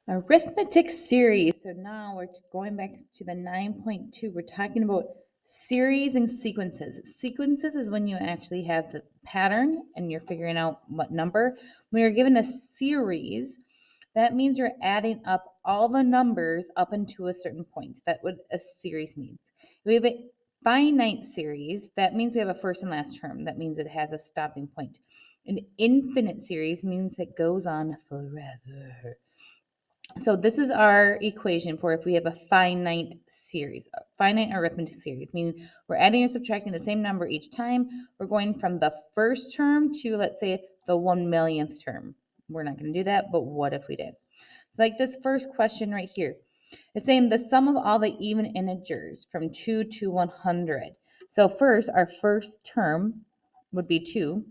Arithmetic series. So now we're going back to the 9.2. We're talking about series and sequences. Sequences is when you actually have the pattern and you're figuring out what number. When you're given a series, that means you're adding up all the numbers up into a certain point. That's what a series means. If we have a finite series, that means we have a first and last term. That means it has a stopping point. An infinite series means it goes on forever. So this is our equation for if we have a finite series, a finite arithmetic series, meaning we're adding or subtracting the same number each time. We're going from the first term to, let's say, the 1 millionth term. We're not going to do that, but what if we did? So like this first question right here. It's saying the sum of all the even integers from 2 to 100. So first, our first term would be 2.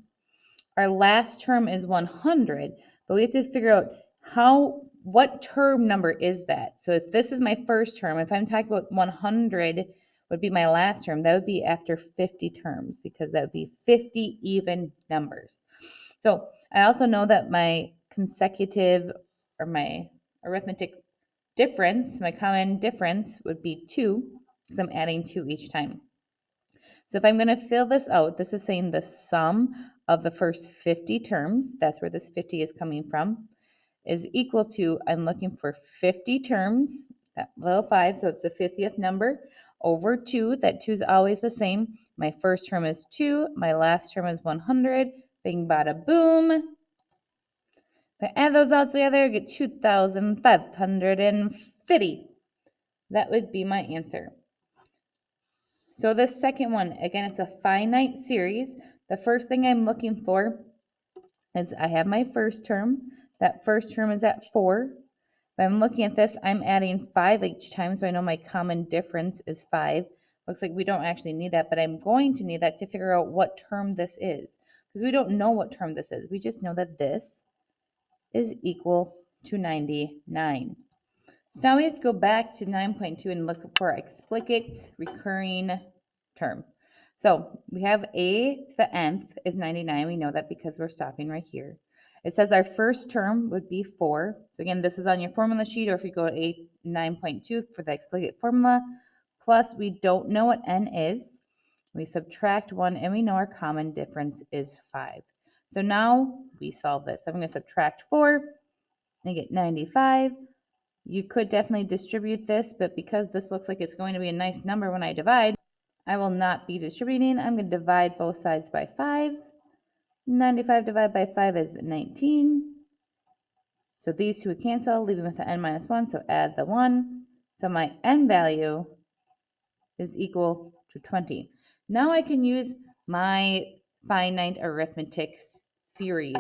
Our last term is 100, but we have to figure out what term number is that? So if this is my first term, if I'm talking about 100 would be my last term, that would be after 50 terms because that would be 50 even numbers. So I also know that my consecutive or my arithmetic difference, my common difference would be 2 because I'm adding 2 each time. So if I'm going to fill this out, this is saying the sum of the first 50 terms, that's where this 50 is coming from, is equal to, I'm looking for 50 terms, that little 5, so it's the 50th number, over 2, that 2 is always the same. My first term is 2, my last term is 100, bing bada boom. If I add those all together, I get 2,550. That would be my answer. So the second one, again, it's a finite series. The first thing I'm looking for is I have my first term. That first term is at 4. If I'm looking at this, I'm adding 5 each time, so I know my common difference is 5. Looks like we don't actually need that, but I'm going to need that to figure out what term this is, because we don't know what term this is. We just know that this is equal to 99. So now we have to go back to 9.2 and look for explicit recurring term. So we have a to the nth is 99. We know that because we're stopping right here. It says our first term would be 4. So again, this is on your formula sheet, or if you go to 9.2 for the explicit formula. Plus, we don't know what n is. We subtract 1, and we know our common difference is 5. So now we solve this. So I'm going to subtract 4 and get 95. You could definitely distribute this, but because this looks like it's going to be a nice number when I divide, I will not be distributing. I'm going to divide both sides by 5. 95 divided by 5 is 19. So these two cancel, leaving with the n minus 1, so add the 1. So my n value is equal to 20. Now I can use my finite arithmetic series.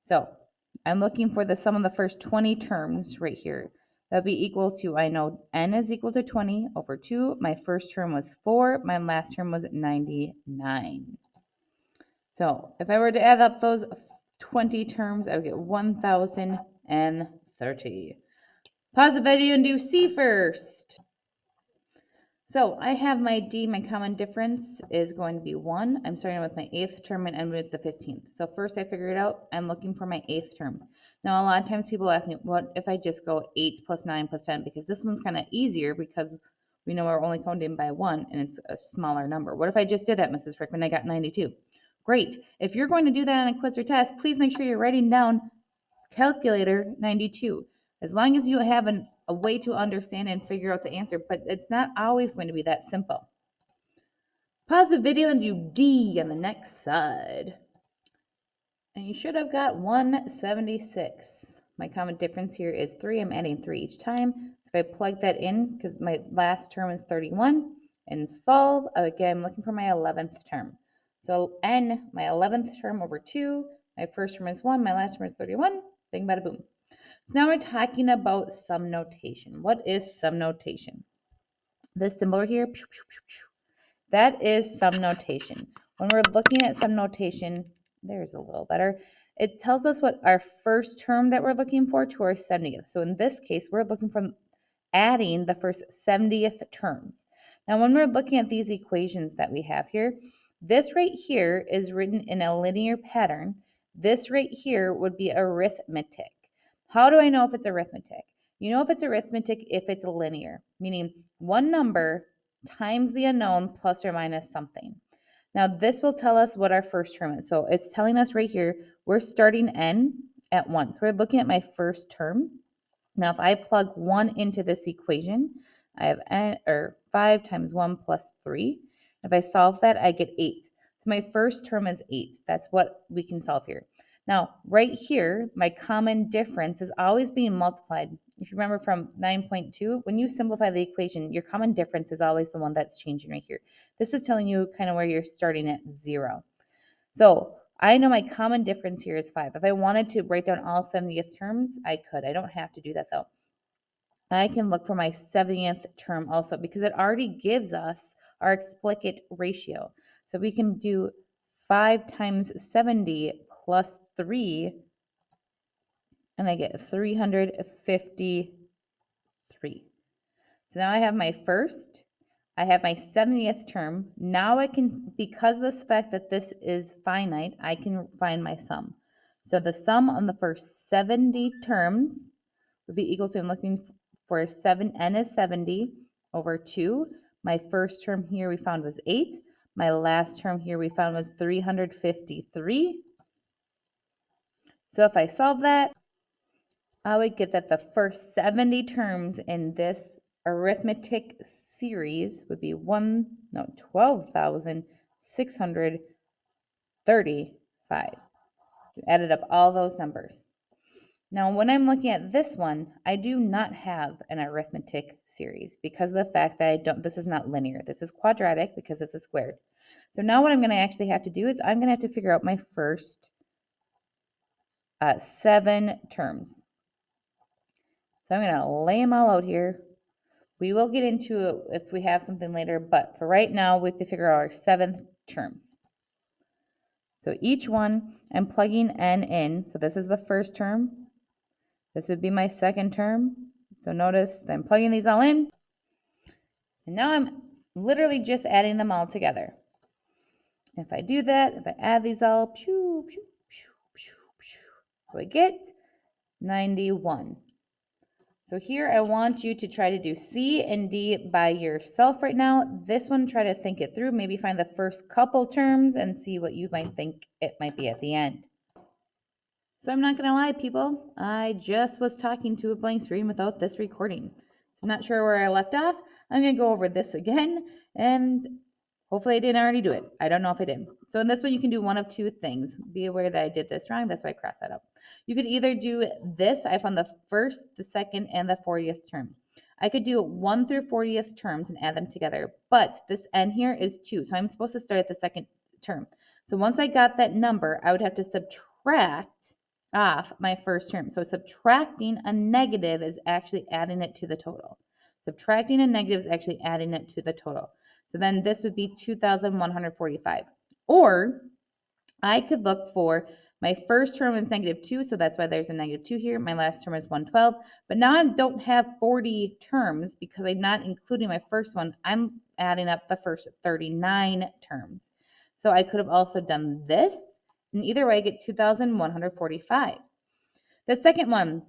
So I'm looking for the sum of the first 20 terms right here. That'll be equal to, I know n is equal to 20 over 2. My first term was 4. My last term was 99. So if I were to add up those 20 terms, I would get 1,030. Pause the video and do C first. So I have my D, my common difference is going to be 1. I'm starting with my 8th term and ending with the 15th. So first I figure it out. I'm looking for my 8th term. Now a lot of times people ask me, what if I just go 8 plus 9 plus 10? Because this one's kind of easier because we know we're only counting by 1 and it's a smaller number. What if I just did that, Mrs. Frickman? I got 92. Great. If you're going to do that on a quiz or test, please make sure you're writing down calculator 92. As long as you have a way to understand and figure out the answer, but it's not always going to be that simple. Pause the video and do D on the next side. And you should have got 176. My common difference here is 3. I'm adding 3 each time. So if I plug that in, because my last term is 31, and solve, again, I'm looking for my 11th term. So n, my 11th term over 2. My first term is 1. My last term is 31. Bing, bada, boom. So now we're talking about sum notation. What is sum notation? This symbol here, that is sum notation. When we're looking at sum notation, there's a little better. It tells us what our first term that we're looking for to our 70th. So in this case, we're looking for adding the first 70th terms. Now, when we're looking at these equations that we have here, this right here is written in a linear pattern. This right here would be arithmetic. How do I know if it's arithmetic? You know if it's arithmetic if it's linear, meaning one number times the unknown plus or minus something. Now this will tell us what our first term is. So it's telling us right here, we're starting n at 1. So we're looking at my first term. Now if I plug 1 into this equation, I have 5 times 1 plus 3. If I solve that, I get 8. So my first term is 8. That's what we can solve here. Now, right here, my common difference is always being multiplied. If you remember from 9.2, when you simplify the equation, your common difference is always the one that's changing right here. This is telling you kind of where you're starting at 0. So I know my common difference here is 5. If I wanted to write down all 70th terms, I could. I don't have to do that though. I can look for my 70th term also because it already gives us our explicit ratio. So we can do 5 times 70 plus 3, and I get 353. So now I have my first, I have my 70th term. Now I can, because of the fact that this is finite, I can find my sum. So the sum on the first 70 terms would be equal to, I'm looking for n is 70 over 2. My first term here we found was 8. My last term here we found was 353. So if I solve that, I would get that the first 70 terms in this arithmetic series would be 12,635. You added up all those numbers. Now, when I'm looking at this one, I do not have an arithmetic series because of the fact that this is not linear. This is quadratic because this is squared. So now what I'm going to actually have to do is I'm going to have to figure out my first 7 terms. So I'm going to lay them all out here. We will get into it if we have something later, but for right now, we have to figure out our 7th terms. So each one, I'm plugging n in. So this is the first term. This would be my second term. So notice I'm plugging these all in. And now I'm literally just adding them all together. If I do that, if I add these all, so I get 91. So here I want you to try to do C and D by yourself right now. This one, try to think it through. Maybe find the first couple terms and see what you might think it might be at the end. So I'm not going to lie, people. I just was talking to a blank screen without this recording. So I'm not sure where I left off. I'm going to go over this again, and hopefully I didn't already do it. I don't know if I did. So in this one, you can do one of two things. Be aware that I did this wrong. That's why I crossed that out. You could either do this. I found the first, the second, and the 40th term. I could do 1 through 40th terms and add them together, but this n here is 2, so I'm supposed to start at the second term. So once I got that number, I would have to subtract off my first term. So subtracting a negative is actually adding it to the total. Subtracting a negative is actually adding it to the total. So then this would be 2,145. Or I could look for my first term is -2, so that's why there's a -2 here. My last term is 112. But now I don't have 40 terms because I'm not including my first one. I'm adding up the first 39 terms. So I could have also done this. And either way, I get 2,145. The second one,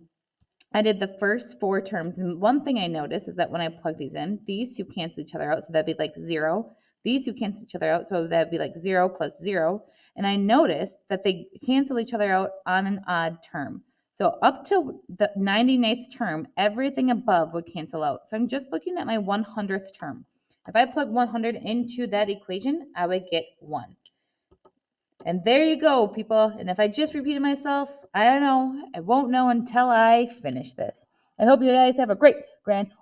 I did the first 4 terms. And one thing I noticed is that when I plug these in, these two cancel each other out. So that'd be like 0. These two cancel each other out. So that'd be like 0 plus 0. And I noticed that they cancel each other out on an odd term. So up to the 99th term, everything above would cancel out. So I'm just looking at my 100th term. If I plug 100 into that equation, I would get 1. And there you go, people. And if I just repeated myself, I don't know. I won't know until I finish this. I hope you guys have a great, grand,